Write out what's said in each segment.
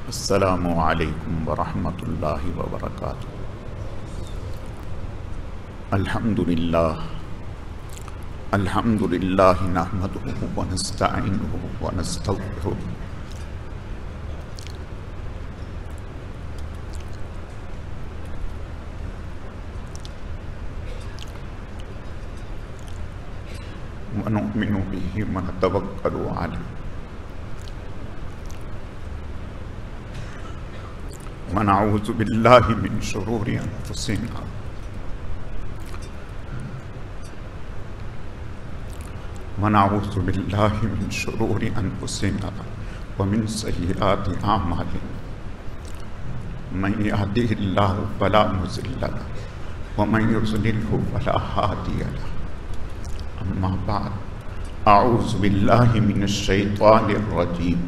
السلام علیکم ورحمۃ اللہ وبرکاتہ۔ الحمد للہ نحمدہ ونستعینہ ونستغفرہ ونؤمن بہ ونتوکل علیہ ونعوذ باللہ من شرور انفسنا ومن سیئات اعمالنا من یہدہ اللہ فلا مضل لہ ومن یضللہ فلا ہادی لہ۔ اما بعد، اعوذ باللہ من الشیطان الرجیم،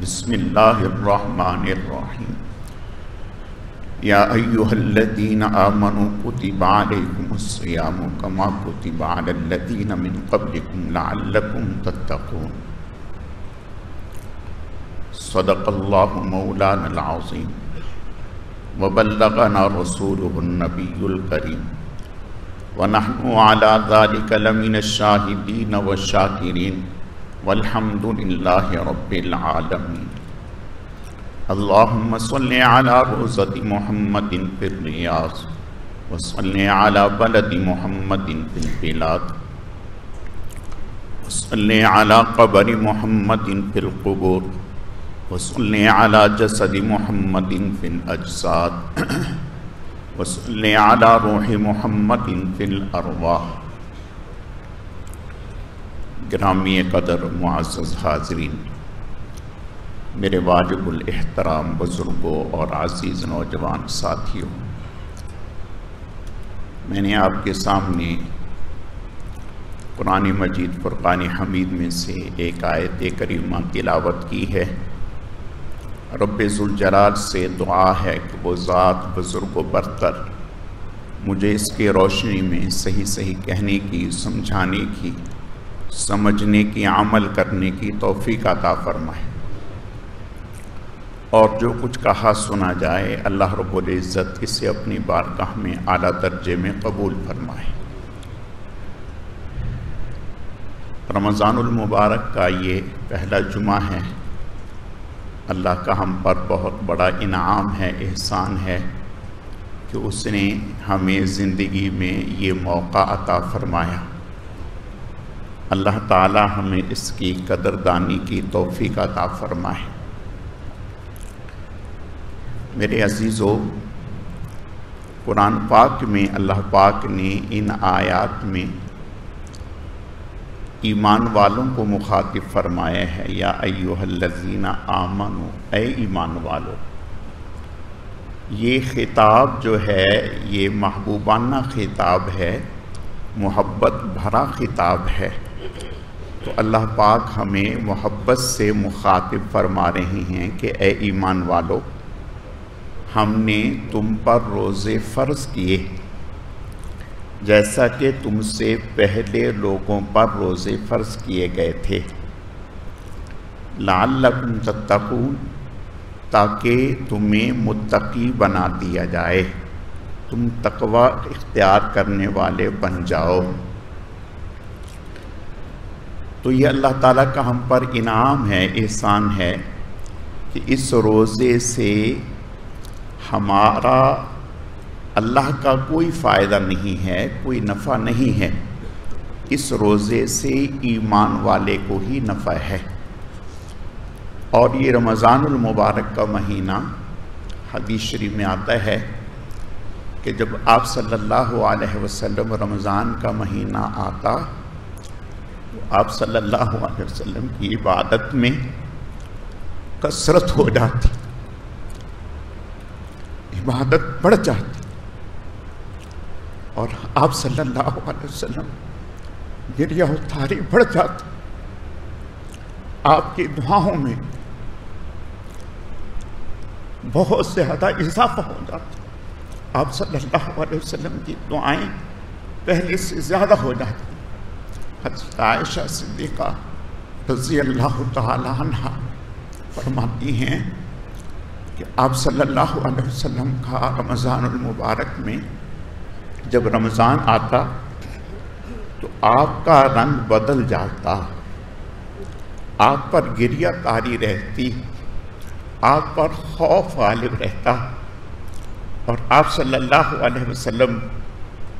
بسم اللہ الرحمن الرحیم۔ یا ایہا الذین آمنوا کتب علیکم الصیام کما کتب علی الذین من قبلکم لعلکم تتقون۔ صدق اللہ مولانا العظیم وبلغنا رسولہ النبی الکریم ونحن علی ذلک لمن الشاہدین والشاکرین والحمد للہ رب العالمین۔ اللہم صل علی روضۃ محمد فی الریاض وصل علی بلد محمد فی البلاد وصل علی قبر محمد فی القبور وصل علی جسد محمد فی الاجساد وصل علی روح محمد فی الارواح۔ گرامی قدر معزز حاضرین، میرے واجب الاحترام بزرگوں اور عزیز نوجوان ساتھیوں، میں نے آپ کے سامنے قرآن مجید فرقان حمید میں سے ایک آیت کریمہ تلاوت کی ہے۔ رب ذوالجلال سے دعا ہے کہ وہ ذات بزرگ و برتر مجھے اس کی روشنی میں صحیح صحیح کہنے کی، سمجھانے کی، سمجھنے کی، عمل کرنے کی توفیق عطا فرمائے، اور جو کچھ کہا سنا جائے اللہ رب العزت اسے اپنی بارگاہ میں اعلیٰ درجے میں قبول فرمائے۔ رمضان المبارک کا یہ پہلا جمعہ ہے۔ اللہ کا ہم پر بہت بڑا انعام ہے، احسان ہے کہ اس نے ہمیں زندگی میں یہ موقع عطا فرمایا۔ اللہ تعالی ہمیں اس کی قدردانی کی توفیق عطا فرمائے۔ میرے عزیزو، قرآن پاک میں اللہ پاک نے ان آیات میں ایمان والوں کو مخاطب فرمایا ہے، یا ایھا الذین آمنوا، اے ایمان والو۔ یہ خطاب جو ہے یہ محبوبانہ خطاب ہے، محبت بھرا خطاب ہے، تو اللہ پاک ہمیں محبت سے مخاطب فرما رہے ہیں کہ اے ایمان والو، ہم نے تم پر روزے فرض کیے جیسا کہ تم سے پہلے لوگوں پر روزے فرض کیے گئے تھے، لعلکم تتقون، تاکہ تمہیں متقی بنا دیا جائے، تم تقوی اختیار کرنے والے بن جاؤ۔ تو یہ اللہ تعالیٰ کا ہم پر انعام ہے، احسان ہے کہ اس روزے سے ہمارا اللہ کا کوئی فائدہ نہیں ہے، کوئی نفع نہیں ہے، اس روزے سے ایمان والے کو ہی نفع ہے۔ اور یہ رمضان المبارک کا مہینہ حدیث شریف میں آتا ہے کہ جب آپ صلی اللہ علیہ وسلم رمضان کا مہینہ آتا تو آپ صلی اللہ علیہ وسلم کی عبادت میں کثرت ہو جاتی، عبادت بڑھ جاتی، اور آپ صلی اللہ علیہ وسلم گریہ و تاری بڑھ جاتی، آپ کی دعاؤں میں بہت زیادہ اضافہ ہو جاتا، آپ صلی اللہ علیہ وسلم کی دعائیں پہلے سے زیادہ ہو جاتی۔ حضرت عائشہ صدیقہ رضی اللہ تعالی عنہ فرماتی ہیں کہ آپ صلی اللہ علیہ وسلم کا رمضان المبارک میں جب رمضان آتا تو آپ کا رنگ بدل جاتا، آپ پر گریہ طاری رہتی، آپ پر خوف غالب رہتا، اور آپ صلی اللہ علیہ وسلم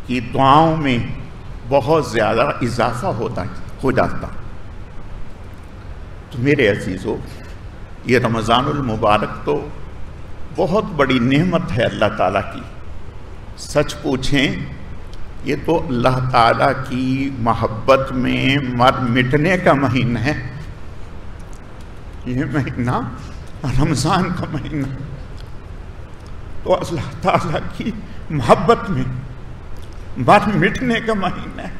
کی دعاؤں میں بہت زیادہ اضافہ ہو جاتا۔ تو میرے عزیزو، یہ رمضان المبارک تو بہت بڑی نعمت ہے اللہ تعالیٰ کی۔ سچ پوچھیں یہ تو اللہ تعالیٰ کی محبت میں مر مٹنے کا مہینہ ہے۔ یہ مہینہ رمضان کا مہینہ تو اللہ تعالیٰ کی محبت میں مر مٹنے کا مہینہ ہے۔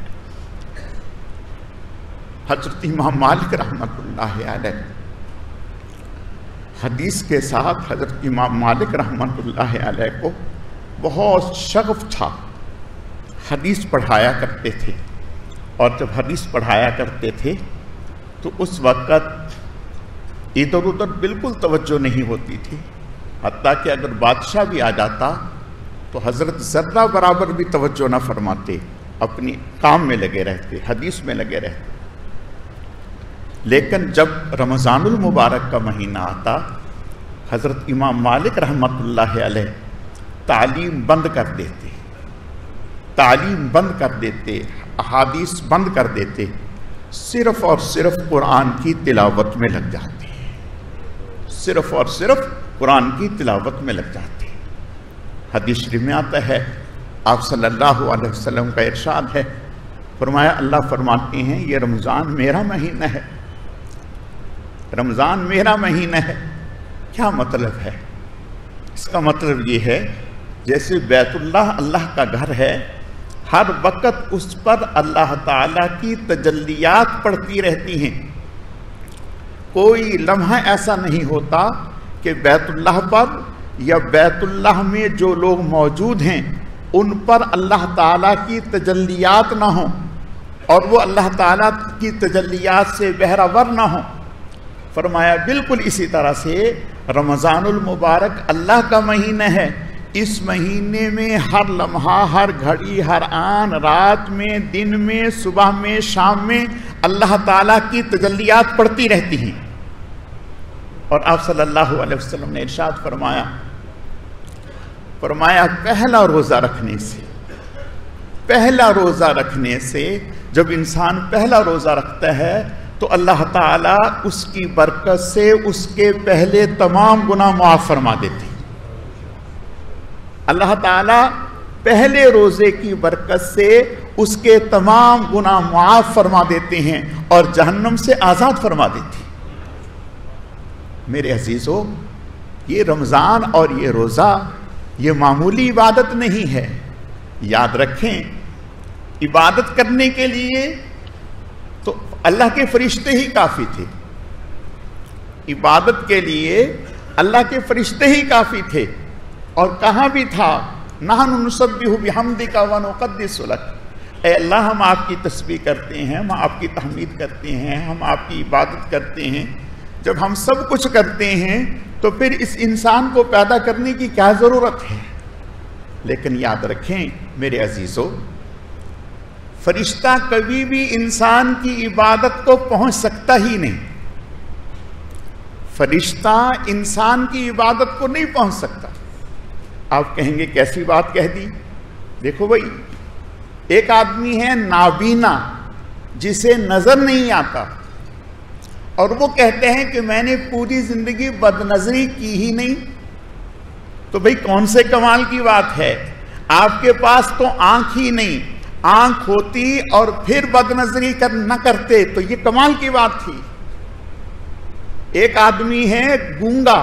حضرت امام مالک رحمۃ اللہ علیہ حدیث کے ساتھ حضرت امام مالک رحمۃ اللہ علیہ کو بہت شغف تھا، حدیث پڑھایا کرتے تھے، اور جب حدیث پڑھایا کرتے تھے تو اس وقت ادھر ادھر بالکل توجہ نہیں ہوتی تھی، حتیٰ کہ اگر بادشاہ بھی آ جاتا تو حضرت ذرہ برابر بھی توجہ نہ فرماتے، اپنی کام میں لگے رہتے، حدیث میں لگے رہتے۔ لیکن جب رمضان المبارک کا مہینہ آتا، حضرت امام مالک رحمۃ اللہ علیہ تعلیم بند کر دیتے، تعلیم بند کر دیتے، احادیث بند کر دیتے، صرف اور صرف قرآن کی تلاوت میں لگ جاتے، صرف اور صرف قرآن کی تلاوت میں لگ جاتے۔ حدیث شریف میں آتا ہے، آپ صلی اللہ علیہ وسلم کا ارشاد ہے، فرمایا اللہ فرماتے ہیں یہ رمضان میرا مہینہ ہے، رمضان میرا مہینہ ہے۔ کیا مطلب ہے اس کا؟ مطلب یہ ہے جیسے بیت اللہ اللہ کا گھر ہے، ہر وقت اس پر اللہ تعالیٰ کی تجلیات پڑتی رہتی ہیں، کوئی لمحہ ایسا نہیں ہوتا کہ بیت اللہ پر یا بیت اللہ میں جو لوگ موجود ہیں ان پر اللہ تعالیٰ کی تجلیات نہ ہوں اور وہ اللہ تعالیٰ کی تجلیات سے بہرہور نہ ہوں۔ فرمایا بالکل اسی طرح سے رمضان المبارک اللہ کا مہینہ ہے، اس مہینے میں ہر لمحہ، ہر گھڑی، ہر آن، رات میں، دن میں، صبح میں، شام میں اللہ تعالیٰ کی تجلیات پڑتی رہتی ہیں۔ اور آپ صلی اللہ علیہ وسلم نے ارشاد فرمایا پہلا روزہ رکھنے سے جب انسان پہلا روزہ رکھتا ہے تو اللہ تعالیٰ اس کی برکت سے اس کے پہلے تمام گناہ معاف فرما دیتے ہیں۔ اللہ تعالیٰ پہلے روزے کی برکت سے اس کے تمام گناہ معاف فرما دیتے ہیں اور جہنم سے آزاد فرما دیتے ہیں۔ میرے عزیزو، یہ رمضان اور یہ روزہ یہ معمولی عبادت نہیں ہے۔ یاد رکھیں، عبادت کرنے کے لیے تو اللہ کے فرشتے ہی کافی تھے، عبادت کے لیے اللہ کے فرشتے ہی کافی تھے، اور کہاں بھی تھا نحن نسبح بحمدک ونقدس لک، اے اللہ ہم آپ کی تسبیح کرتے ہیں، ہم آپ کی تحمید کرتے ہیں، ہم آپ کی عبادت کرتے ہیں۔ جب ہم سب کچھ کرتے ہیں تو پھر اس انسان کو پیدا کرنے کی کیا ضرورت ہے؟ لیکن یاد رکھیں میرے عزیزو، فرشتہ کبھی بھی انسان کی عبادت کو پہنچ سکتا ہی نہیں، فرشتہ انسان کی عبادت کو نہیں پہنچ سکتا۔ آپ کہیں گے کیسی بات کہہ دی؟ دیکھو بھائی، ایک آدمی ہے نابینا جسے نظر نہیں آتا، اور وہ کہتے ہیں کہ میں نے پوری زندگی بد نظری کی ہی نہیں، تو بھئی کون سے کمال کی بات ہے؟ آپ کے پاس تو آنکھ ہی نہیں، آنکھ ہوتی اور پھر بد نظری نہ کرتے تو یہ کمال کی بات تھی۔ ایک آدمی ہے گونگا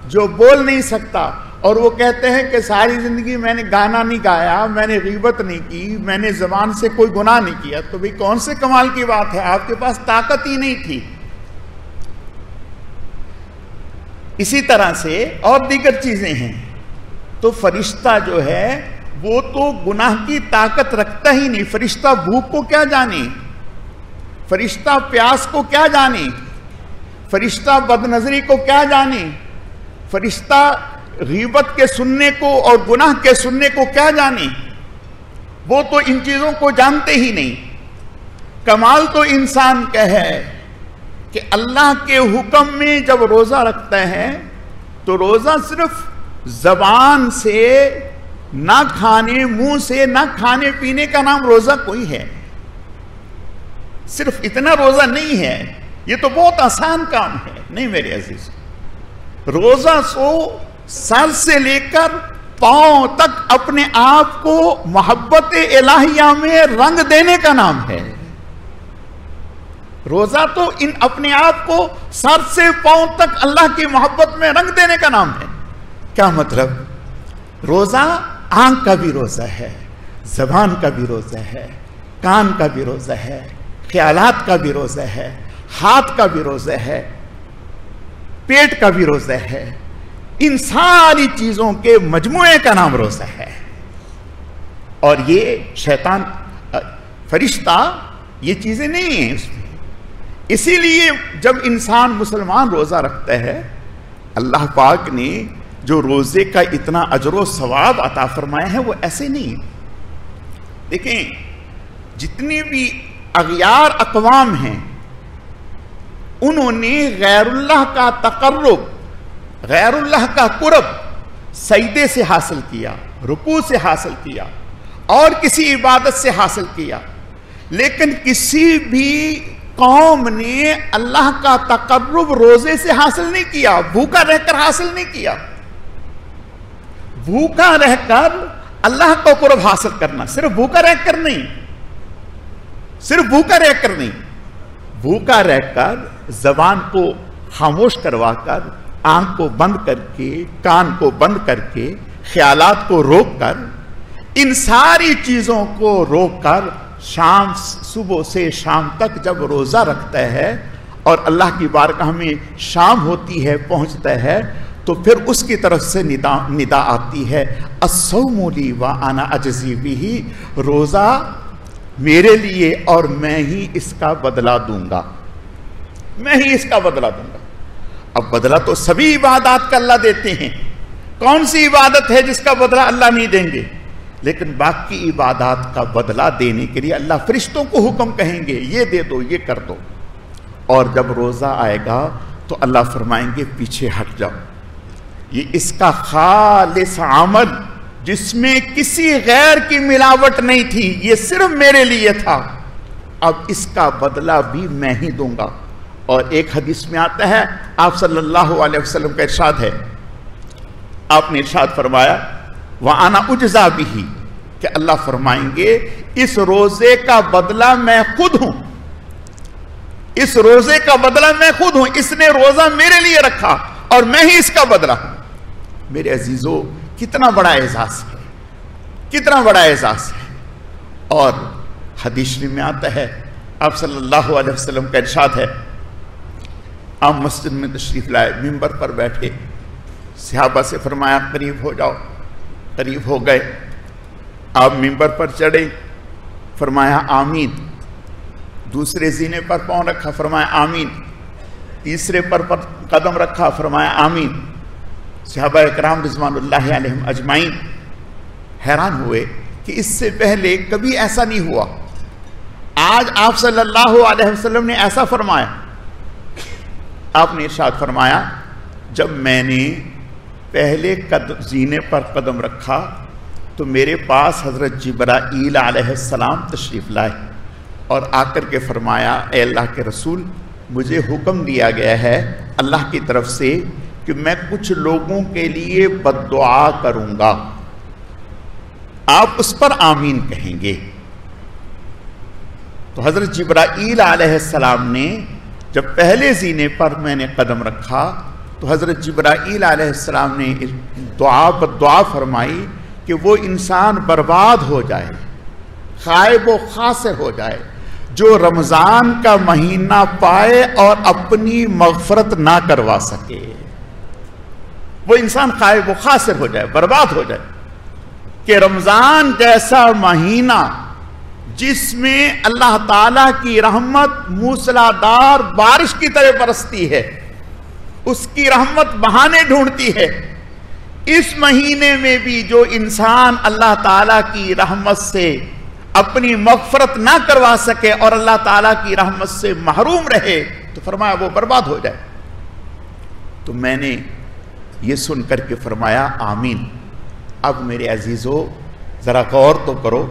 جو بول نہیں سکتا، اور وہ کہتے ہیں کہ ساری زندگی میں نے گانا نہیں گایا، میں نے غیبت نہیں کی، میں نے زبان سے کوئی گناہ نہیں کیا، تو بھئی کون سے کمال کی بات ہے؟ آپ کے پاس طاقت ہی نہیں تھی۔ اسی طرح سے اور دیگر چیزیں ہیں۔ تو فرشتہ جو ہے وہ تو گناہ کی طاقت رکھتا ہی نہیں۔ فرشتہ بھوک کو کیا جانے، فرشتہ پیاس کو کیا جانے، فرشتہ بد نظری کو کیا جانے، فرشتہ غیبت کے سننے کو اور گناہ کے سننے کو کیا جانے؟ وہ تو ان چیزوں کو جانتے ہی نہیں۔ کمال تو انسان کا ہے کہ اللہ کے حکم میں جب روزہ رکھتا ہے تو روزہ صرف زبان سے نہ کھانے، منہ سے نہ کھانے پینے کا نام روزہ کوئی ہے؟ صرف اتنا روزہ نہیں ہے، یہ تو بہت آسان کام ہے۔ نہیں میرے عزیز، روزہ سر سے لے کر پاؤں تک اپنے آپ کو محبت الہیہ میں رنگ دینے کا نام ہے۔ روزہ تو اپنے آپ کو سر سے پاؤں تک اللہ کی محبت میں رنگ دینے کا نام ہے۔ کیا مطلب؟ روزہ آنکھ کا بھی روزہ ہے، زبان کا بھی روزہ ہے، کان کا بھی روزہ ہے، خیالات کا بھی روزہ ہے، ہاتھ کا بھی روزہ ہے، پیٹ کا بھی روزہ ہے۔ ان ساری چیزوں کے مجموعے کا نام روزہ ہے۔ اور یہ شیطان، فرشتہ، یہ چیزیں نہیں ہیں اس میں۔ اسی لیے جب انسان مسلمان روزہ رکھتا ہے، اللہ پاک نے جو روزے کا اتنا اجر و ثواب عطا فرمایا ہے وہ ایسے نہیں ہے۔ دیکھیں، جتنے بھی اغیار اقوام ہیں انہوں نے غیر اللہ کا تقرب، غیر اللہ کا قرب سجدے سے حاصل کیا، رکوع سے حاصل کیا اور کسی عبادت سے حاصل کیا، لیکن کسی بھی قوم نے اللہ کا تقرب روزے سے حاصل نہیں کیا، بھوکا رہ کر حاصل نہیں کیا۔ بھوکا رہ کر اللہ کا قرب حاصل کرنا، صرف بھوکا رہ کر نہیں، صرف بھوکا رہ کر نہیں، بھوکا رہ کر زبان کو خاموش کروا کر، آنکھ کو بند کر کے، کان کو بند کر کے، خیالات کو روک کر، ان ساری چیزوں کو روک کر صبح سے شام تک جب روزہ رکھتا ہے اور اللہ کی بارگاہ میں شام ہوتی ہے، پہنچتا ہے، تو پھر اس کی طرف سے ندا آتی ہے، الصوم لی وانا اجزی بہ، روزہ میرے لیے اور میں ہی اس کا بدلہ دوں گا، میں ہی اس کا بدلہ دوں گا۔ اب بدلہ تو سبھی عبادات کا اللہ دیتے ہیں، کون سی عبادت ہے جس کا بدلہ اللہ نہیں دیں گے؟ لیکن باقی عبادات کا بدلہ دینے کے لیے اللہ فرشتوں کو حکم کہیں گے، یہ دے دو، یہ کر دو۔ اور جب روزہ آئے گا تو اللہ فرمائیں گے پیچھے ہٹ جاؤ، یہ اس کا خالص عمل جس میں کسی غیر کی ملاوٹ نہیں تھی، یہ صرف میرے لیے تھا، اب اس کا بدلہ بھی میں ہی دوں گا۔ اور ایک حدیث میں آتا ہے، آپ صلی اللہ علیہ وسلم کا ارشاد ہے، آپ نے ارشاد فرمایا وَأَنَا أُجْزَى بِهِ، کہ اللہ فرمائیں گے اس روزے کا بدلہ میں خود ہوں، اس روزے کا بدلہ میں خود ہوں، اس نے روزہ میرے لیے رکھا اور میں ہی اس کا بدلہ ہوں۔ میرے عزیزو، کتنا بڑا اعزاز ہے، کتنا بڑا اعزاز ہے۔ اور حدیث میں آتا ہے، آپ صلی اللہ علیہ وسلم کا ارشاد ہے، آپ مسجد میں تشریف لائے، منبر پر بیٹھے، صحابہ سے فرمایا قریب ہو جاؤ، قریب ہو گئے، آپ منبر پر چڑھے، فرمایا آمین، دوسرے زینے پر پاؤں رکھا، فرمایا آمین، تیسرے پر قدم رکھا، فرمایا آمین۔ صحابہ اکرام رضوان اللہ علیہم اجمعین حیران ہوئے کہ اس سے پہلے کبھی ایسا نہیں ہوا، آج آپ صلی اللہ علیہ وسلم نے ایسا فرمایا۔ آپ نے ارشاد فرمایا، جب میں نے پہلے زینے پر قدم رکھا تو میرے پاس حضرت جبرائیل علیہ السلام تشریف لائے اور آ کر کے فرمایا، اے اللہ کے رسول، مجھے حکم دیا گیا ہے اللہ کی طرف سے کہ میں کچھ لوگوں کے لیے بد دعا کروں گا، آپ اس پر آمین کہیں گے۔ تو حضرت جبرائیل علیہ السلام نے جب پہلے زینے پر میں نے قدم رکھا تو حضرت جبرائیل علیہ السلام نے بد دعا فرمائی کہ وہ انسان برباد ہو جائے، خائب و خاسر ہو جائے جو رمضان کا مہینہ پائے اور اپنی مغفرت نہ کروا سکے، وہ انسان خائب و خاسر ہو جائے، برباد ہو جائے۔ کہ رمضان جیسا مہینہ جس میں اللہ تعالیٰ کی رحمت موسلادھار بارش کی طرح برستی ہے، اس کی رحمت بہانے ڈھونڈتی ہے۔ اس مہینے میں بھی جو انسان اللہ تعالیٰ کی رحمت سے اپنی مغفرت نہ کروا سکے اور اللہ تعالیٰ کی رحمت سے محروم رہے تو فرمایا وہ برباد ہو جائے۔ تو میں نے یہ سن کر کے فرمایا آمین۔ اب میرے عزیزو ذرا غور تو کرو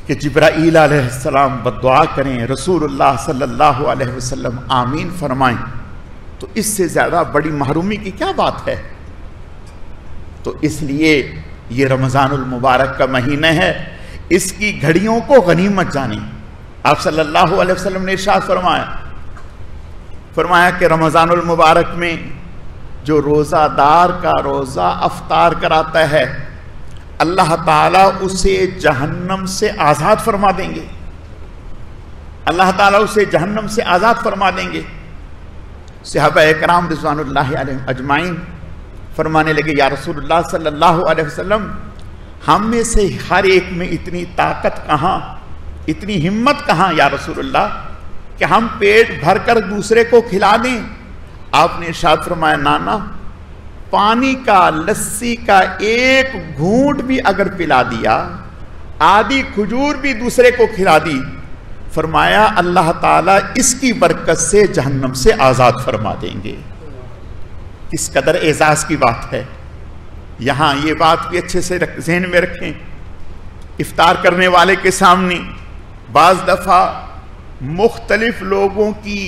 کہ جبرائیل علیہ السلام بددعا کریں، رسول اللہ صلی اللہ علیہ وسلم آمین فرمائیں، تو اس سے زیادہ بڑی محرومی کی کیا بات ہے؟ تو اس لیے یہ رمضان المبارک کا مہینہ ہے، اس کی گھڑیوں کو غنیمت جانیں۔ آپ صلی اللہ علیہ وسلم نے ارشاد فرمایا کہ رمضان المبارک میں جو روزہ دار کا روزہ افطار کراتا ہے اللہ تعالیٰ اسے جہنم سے آزاد فرما دیں گے، اللہ تعالیٰ اسے جہنم سے آزاد فرما دیں گے۔ صحابہ کرام رضوان اللہ علیہم اجمعین فرمانے لگے یا رسول اللہ صلی اللہ علیہ وسلم، ہم میں سے ہر ایک میں اتنی طاقت کہاں، اتنی ہمت کہاں یا رسول اللہ کہ ہم پیٹ بھر کر دوسرے کو کھلا دیں؟ آپ نے ارشاد فرمایا نانا، پانی کا لسی کا ایک گھونٹ بھی اگر پلا دیا، آدھی کھجور بھی دوسرے کو کھلا دی، فرمایا اللہ تعالیٰ اس کی برکت سے جہنم سے آزاد فرما دیں گے۔ کس قدر اعزاز کی بات ہے۔ یہاں یہ بات بھی اچھے سے ذہن میں رکھیں، افطار کرنے والے کے سامنے بعض دفعہ مختلف لوگوں کی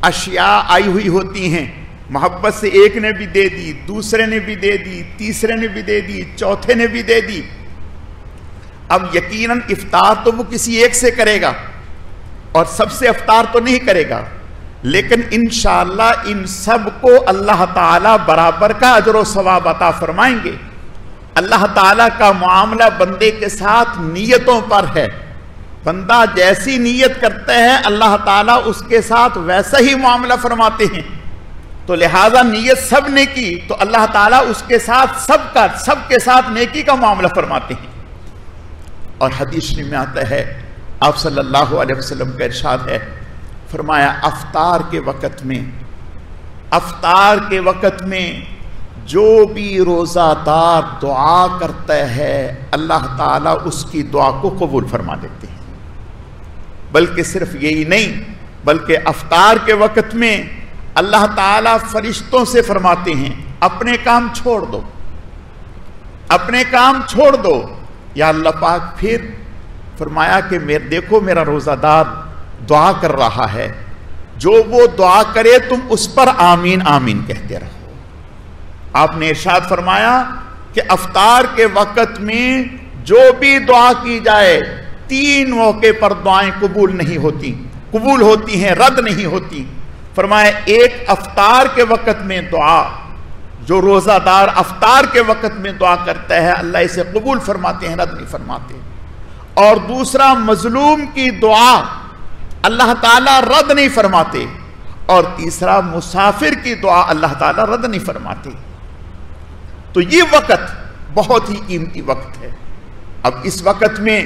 اشیاء آئی ہوئی ہوتی ہیں، محبت سے ایک نے بھی دے دی، دوسرے نے بھی دے دی، تیسرے نے بھی دے دی، چوتھے نے بھی دے دی۔ اب یقیناً افطار تو وہ کسی ایک سے کرے گا اور سب سے افطار تو نہیں کرے گا، لیکن انشاءاللہ ان سب کو اللہ تعالیٰ برابر کا اجر و ثواب عطا فرمائیں گے۔ اللہ تعالیٰ کا معاملہ بندے کے ساتھ نیتوں پر ہے، بندہ جیسی نیت کرتا ہے اللہ تعالیٰ اس کے ساتھ ویسا ہی معاملہ فرماتے ہیں، تو لہٰذا نیت سب نے کی تو اللہ تعالیٰ اس کے ساتھ سب کے ساتھ نیکی کا معاملہ فرماتے ہیں۔ اور حدیث شریف میں آتا ہے، آپ صلی اللہ علیہ وسلم کا ارشاد ہے، فرمایا افطار کے وقت میں جو بھی روزہ دار دعا کرتا ہے اللہ تعالیٰ اس کی دعا کو قبول فرما دیتے ہیں۔ بلکہ صرف یہی نہیں، بلکہ افطار کے وقت میں اللہ تعالیٰ فرشتوں سے فرماتے ہیں اپنے کام چھوڑ دو، اپنے کام چھوڑ دو۔ یا اللہ پاک پھر فرمایا کہ دیکھو میرا روزہ دار دعا کر رہا ہے، جو وہ دعا کرے تم اس پر آمین آمین کہتے رہو۔ آپ نے ارشاد فرمایا کہ افطار کے وقت میں جو بھی دعا کی جائے 3 موقع پر دعائیں قبول نہیں ہوتی، قبول ہوتی ہیں، رد نہیں ہوتی۔ فرمایا ایک افطار کے وقت میں دعا، جو روزہ دار افطار کے وقت میں دعا کرتا ہے اللہ اسے قبول فرماتے ہیں، رد نہیں فرماتے۔ اور دوسرا مظلوم کی دعا اللہ تعالیٰ رد نہیں فرماتے، اور تیسرا مسافر کی دعا اللہ تعالیٰ رد نہیں فرماتے۔ تو یہ وقت بہت ہی قیمتی وقت ہے۔ اب اس وقت میں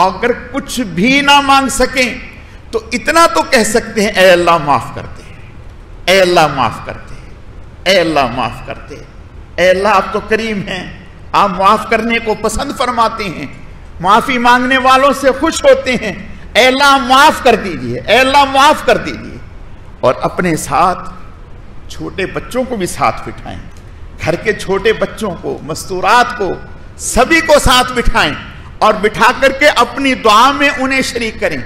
اگر کچھ بھی نہ مانگ سکیں تو اتنا تو کہہ سکتے ہیں اے اللہ معاف کر دے، اے اللہ معاف کر دے، اے اللہ معاف کر دے، اے اللہ آپ تو کریم ہیں، آپ معاف کرنے کو پسند فرماتے ہیں، معافی مانگنے والوں سے خوش ہوتے ہیں، اے اللہ معاف کر دیجئے، اے اللہ معاف کر دیجئے۔ اور اپنے ساتھ چھوٹے بچوں کو بھی ساتھ بٹھائیں، گھر کے چھوٹے بچوں کو، مستورات کو، سبھی کو ساتھ بٹھائیں اور بٹھا کر کے اپنی دعا میں انہیں شریک کریں۔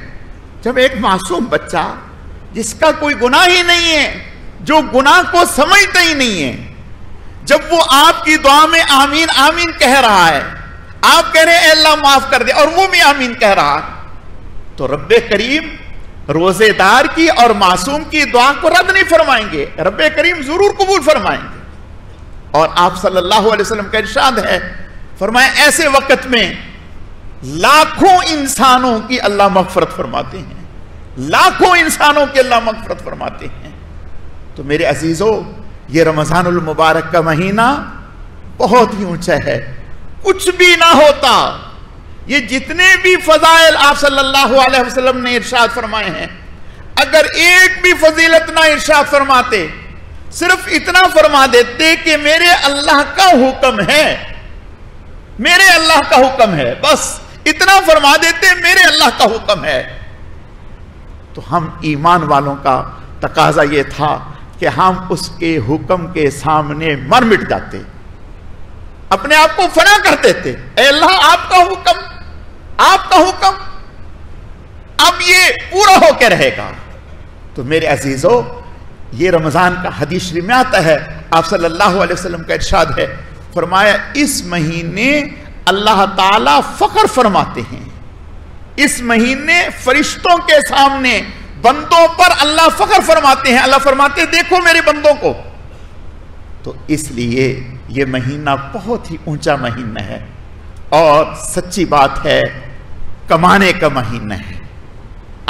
جب ایک معصوم بچہ جس کا کوئی گناہ ہی نہیں ہے، جو گناہ کو سمجھتا ہی نہیں ہے، جب وہ آپ کی دعا میں آمین آمین کہہ رہا ہے، آپ کہہ رہے ہیں اے اللہ معاف کر دے اور وہ بھی آمین کہہ رہا ہے، تو رب کریم روزے دار کی اور معصوم کی دعا کو رد نہیں فرمائیں گے، رب کریم ضرور قبول فرمائیں گے۔ اور آپ صلی اللہ علیہ وسلم کا ارشاد ہے، فرمایا ایسے وقت میں لاکھوں انسانوں کی اللہ مغفرت فرماتے ہیں، لاکھوں انسانوں کی اللہ مغفرت فرماتے ہیں۔ تو میرے عزیزو، یہ رمضان المبارک کا مہینہ بہت ہی اونچا ہے۔ کچھ بھی نہ ہوتا، یہ جتنے بھی فضائل آپ صلی اللہ علیہ وسلم نے ارشاد فرمائے ہیں، اگر ایک بھی فضیلت نہ ارشاد فرماتے صرف اتنا فرما دیتے کہ میرے اللہ کا حکم ہے، میرے اللہ کا حکم ہے، بس اتنا فرما دیتے میرے اللہ کا حکم ہے، تو ہم ایمان والوں کا تقاضا یہ تھا کہ ہم اس کے حکم کے سامنے مر مٹ جاتے، اپنے آپ کو فنا کر دیتے۔ اے اللہ آپ کا حکم، آپ کا حکم اب یہ پورا ہو کے رہے گا۔ تو میرے عزیزو، یہ رمضان کا حدیث شریف میں آتا ہے، آپ صلی اللہ علیہ وسلم کا ارشاد ہے، فرمایا اس مہینے اللہ تعالی فخر فرماتے ہیں، اس مہینے فرشتوں کے سامنے بندوں پر اللہ فخر فرماتے ہیں، اللہ فرماتے ہیں دیکھو میرے بندوں کو۔ تو اس لیے یہ مہینہ بہت ہی اونچا مہینہ ہے، اور سچی بات ہے کمانے کا مہینہ ہے،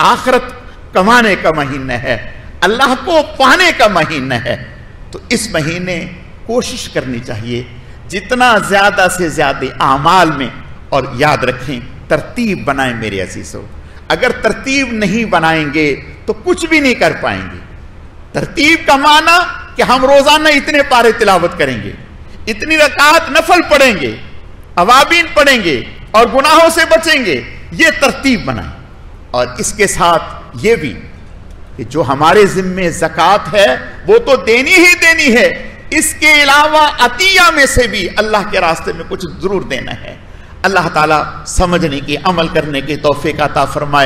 آخرت کمانے کا مہینہ ہے، اللہ کو پانے کا مہینہ ہے۔ تو اس مہینے کوشش کرنی چاہیے جتنا زیادہ سے زیادہ اعمال میں، اور یاد رکھیں ترتیب بنائیں میرے عزیزو، اگر ترتیب نہیں بنائیں گے تو کچھ بھی نہیں کر پائیں گے۔ ترتیب کا معنی کہ ہم روزانہ اتنے پارے تلاوت کریں گے، اتنی رکعات نفل پڑھیں گے، اوابین پڑھیں گے اور گناہوں سے بچیں گے، یہ ترتیب بنائیں۔ اور اس کے ساتھ یہ بھی کہ جو ہمارے ذمے زکوٰۃ ہے وہ تو دینی ہی دینی ہے، اس کے علاوہ عطیہ میں سے بھی اللہ کے راستے میں کچھ ضرور دینا ہے۔ اللہ تعالیٰ سمجھنے کی، عمل کرنے کی توفیق عطا فرمائے۔